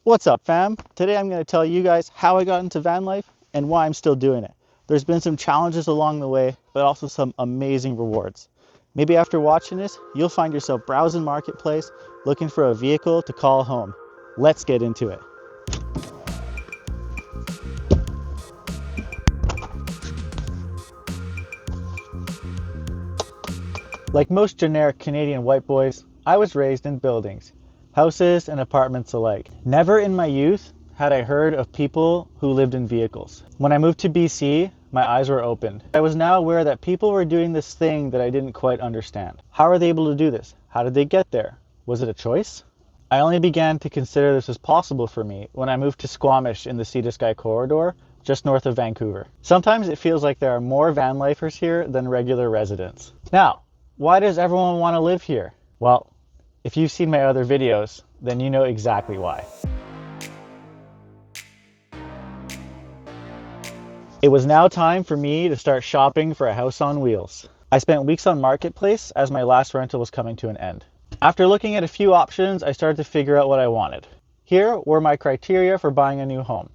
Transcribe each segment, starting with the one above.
What's up, fam? Today I'm going to tell you guys how I got into van life and why I'm still doing it. There's been some challenges along the way, but also some amazing rewards. Maybe after watching this, you'll find yourself browsing Marketplace looking for a vehicle to call home. Let's get into it. Like most generic Canadian white boys, I was raised in buildings, houses and apartments alike. Never in my youth had I heard of people who lived in vehicles. When I moved to BC, my eyes were opened. I was now aware that people were doing this thing that I didn't quite understand. How are they able to do this? How did they get there? Was it a choice? I only began to consider this as possible for me when I moved to Squamish in the Sea to Sky corridor, just north of Vancouver. Sometimes it feels like there are more van lifers here than regular residents. Now, why does everyone want to live here? Well, if you've seen my other videos, then you know exactly why. It was now time for me to start shopping for a house on wheels. I spent weeks on Marketplace as my last rental was coming to an end. After looking at a few options, I started to figure out what I wanted. Here were my criteria for buying a new home.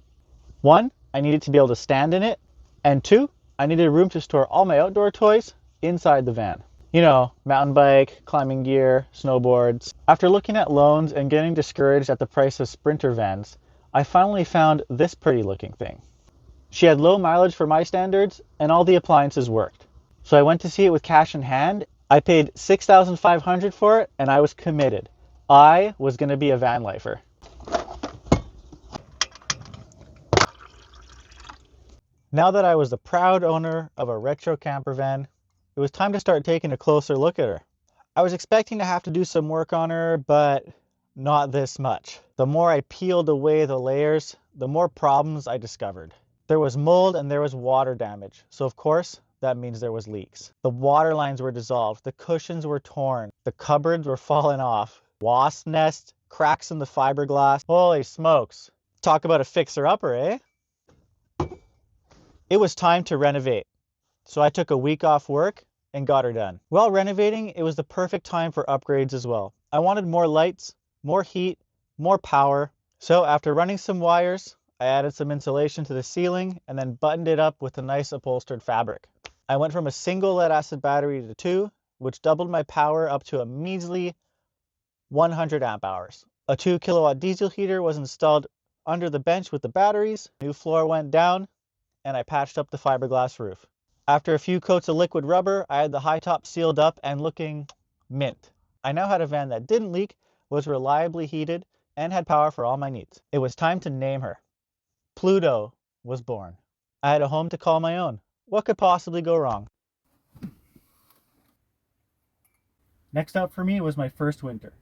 1, I needed to be able to stand in it. And 2, I needed room to store all my outdoor toys inside the van. You know, mountain bike, climbing gear, snowboards. After looking at loans and getting discouraged at the price of Sprinter vans, I finally found this pretty looking thing. She had low mileage for my standards and all the appliances worked. So I went to see it with cash in hand. I paid $6,500 for it and I was committed. I was going to be a van lifer. Now that I was the proud owner of a retro camper van, it was time to start taking a closer look at her. I was expecting to have to do some work on her, but not this much. The more I peeled away the layers, the more problems I discovered. There was mold and there was water damage, so of course that means there was leaks. The water lines were dissolved, the cushions were torn, the cupboards were falling off, wasp nests, cracks in the fiberglass. Holy smokes. Talk about a fixer-upper, eh? It was time to renovate, so I took a week off work and got her done. While renovating, it was the perfect time for upgrades as well. I wanted more lights, more heat, more power. So after running some wires, I added some insulation to the ceiling and then buttoned it up with a nice upholstered fabric. I went from a single lead acid battery to 2, which doubled my power up to a measly 100 amp hours. A 2 kilowatt diesel heater was installed under the bench with the batteries. New floor went down and I patched up the fiberglass roof. After a few coats of liquid rubber, I had the high top sealed up and looking mint. I now had a van that didn't leak, was reliably heated, and had power for all my needs. It was time to name her. Pluto was born. I had a home to call my own. What could possibly go wrong? Next up for me was my first winter.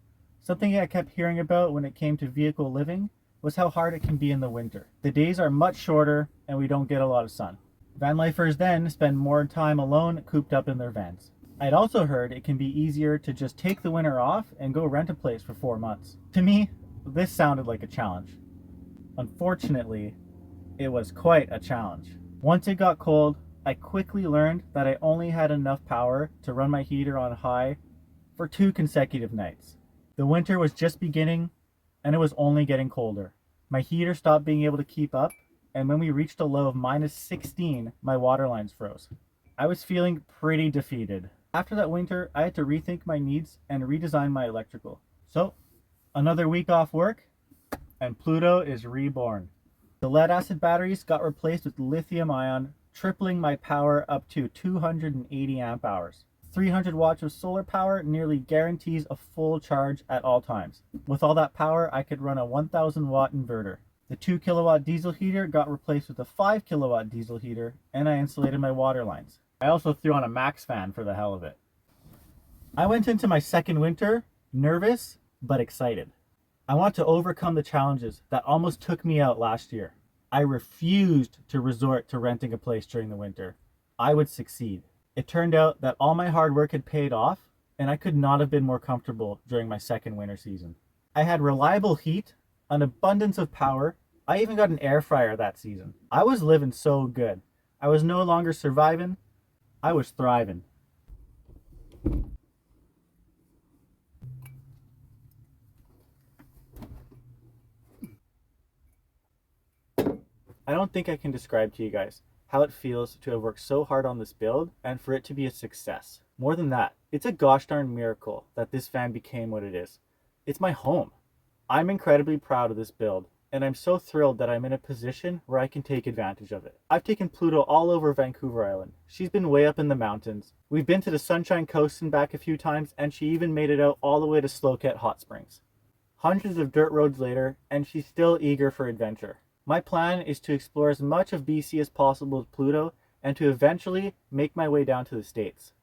Something I kept hearing about when it came to vehicle living was how hard it can be in the winter. The days are much shorter and we don't get a lot of sun. Van lifers then spend more time alone cooped up in their vans. I'd also heard it can be easier to just take the winter off and go rent a place for 4 months. To me, this sounded like a challenge. Unfortunately, it was quite a challenge. Once it got cold, I quickly learned that I only had enough power to run my heater on high for 2 consecutive nights. The winter was just beginning and it was only getting colder. My heater stopped being able to keep up, and when we reached a low of -16, my water lines froze. I was feeling pretty defeated. After that winter, I had to rethink my needs and redesign my electrical. So, another week off work, and Pluto is reborn. The lead acid batteries got replaced with lithium ion, tripling my power up to 280 amp hours. 300 watts of solar power nearly guarantees a full charge at all times. With all that power, I could run a 1000 watt inverter. The 2 kilowatt diesel heater got replaced with a 5 kilowatt diesel heater, and I insulated my water lines. I also threw on a max fan for the hell of it. I went into my second winter nervous but excited. I want to overcome the challenges that almost took me out last year. I refused to resort to renting a place during the winter. I would succeed. It turned out that all my hard work had paid off, and I could not have been more comfortable during my second winter season. I had reliable heat, an abundance of power. I even got an air fryer that season. I was living so good. I was no longer surviving, I was thriving. I don't think I can describe to you guys how it feels to have worked so hard on this build and for it to be a success. More than that, it's a gosh darn miracle that this van became what it is. It's my home. I'm incredibly proud of this build, and I'm so thrilled that I'm in a position where I can take advantage of it. I've taken Pluto all over Vancouver Island. She's been way up in the mountains. We've been to the Sunshine Coast and back a few times, and she even made it out all the way to Sloquet Hot Springs. Hundreds of dirt roads later, and she's still eager for adventure. My plan is to explore as much of BC as possible with Pluto and to eventually make my way down to the States.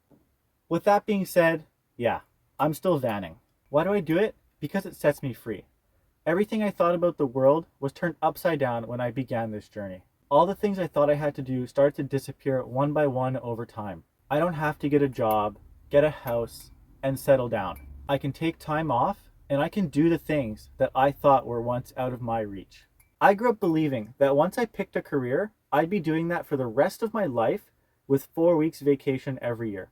With that being said, yeah, I'm still vanning. Why do I do it? Because it sets me free. Everything I thought about the world was turned upside down when I began this journey. All the things I thought I had to do started to disappear one by one over time. I don't have to get a job, get a house, and settle down. I can take time off, and I can do the things that I thought were once out of my reach. I grew up believing that once I picked a career, I'd be doing that for the rest of my life with 4 weeks vacation every year.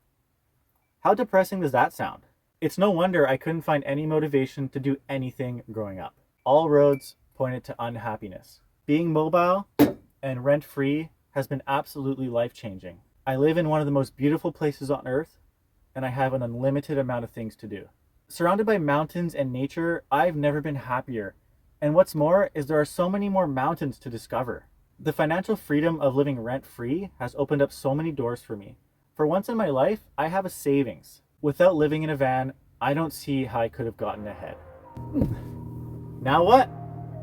How depressing does that sound? It's no wonder I couldn't find any motivation to do anything growing up. All roads pointed to unhappiness. Being mobile and rent-free has been absolutely life-changing. I live in one of the most beautiful places on earth, and I have an unlimited amount of things to do. Surrounded by mountains and nature, I've never been happier. And what's more is there are so many more mountains to discover. The financial freedom of living rent-free has opened up so many doors for me. For once in my life, I have a savings. Without living in a van, I don't see how I could have gotten ahead. Now what?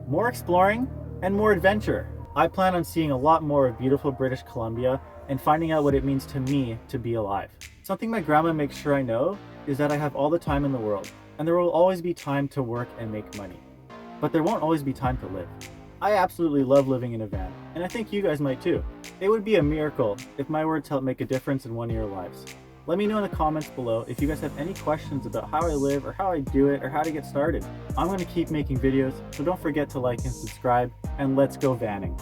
More exploring and more adventure. I plan on seeing a lot more of beautiful British Columbia and finding out what it means to me to be alive. Something my grandma makes sure I know is that I have all the time in the world, and there will always be time to work and make money. But there won't always be time to live. I absolutely love living in a van, and I think you guys might too. It would be a miracle if my words help make a difference in one of your lives. Let me know in the comments below if you guys have any questions about how I live or how I do it or how to get started. I'm going to keep making videos, so don't forget to like and subscribe, and let's go vanning.